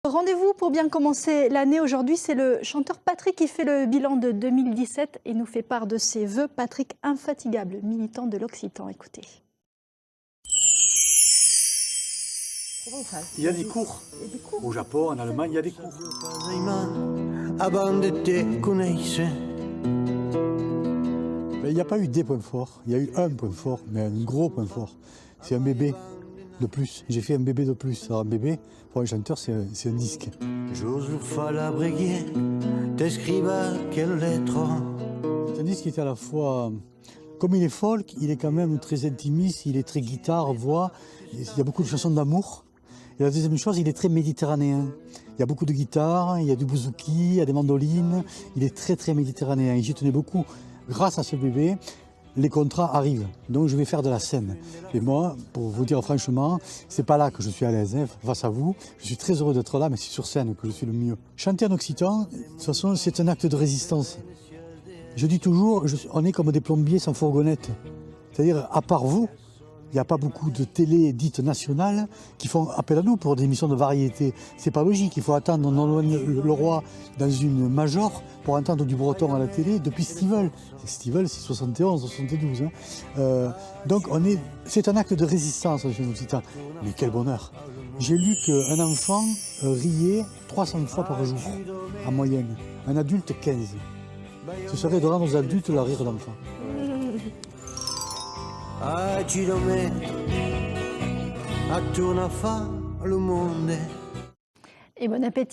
Rendez-vous pour bien commencer l'année. Aujourd'hui, c'est le chanteur Patrick qui fait le bilan de 2017 et nous fait part de ses vœux. Patrick, infatigable, militant de l'Occitan. Écoutez. Il y a des cours. Au Japon, en Allemagne, il y a des cours. Il n'y a pas eu des points forts, il y a eu un point fort, mais un gros point fort. C'est un bébé de plus. J'ai fait un bébé de plus. Alors un bébé, pour un chanteur, c'est un disque. C'est C'est un disque qui est à la fois... Comme il est folk, il est quand même très intimiste, il est très guitare, voix. Il y a beaucoup de chansons d'amour. Et la deuxième chose, il est très méditerranéen. Il y a beaucoup de guitares, il y a du bouzouki, il y a des mandolines. Il est très très méditerranéen et j'y tenais beaucoup. Grâce à ce bébé, les contrats arrivent. Donc je vais faire de la scène. Et moi, pour vous dire franchement, c'est pas là que je suis à l'aise, hein, face à vous. Je suis très heureux d'être là, mais c'est sur scène que je suis le mieux. Chanter en occitan, de toute façon, c'est un acte de résistance. Je dis toujours, on est comme des plombiers sans fourgonnette. C'est-à-dire, à part vous, il n'y a pas beaucoup de télé dites nationales qui font appel à nous pour des émissions de variété. C'est pas logique, il faut attendre le roi dans une major pour entendre du breton à la télé depuis Stivel. Stivel, c'est 71, 72. Hein. Donc c'est un acte de résistance chez nos occidentaux. Mais quel bonheur! J'ai lu qu'un enfant riait 300 fois par jour, en moyenne. Un adulte, 15. Ce serait de rendre aux adultes leur rire d'enfant. Et bon appétit.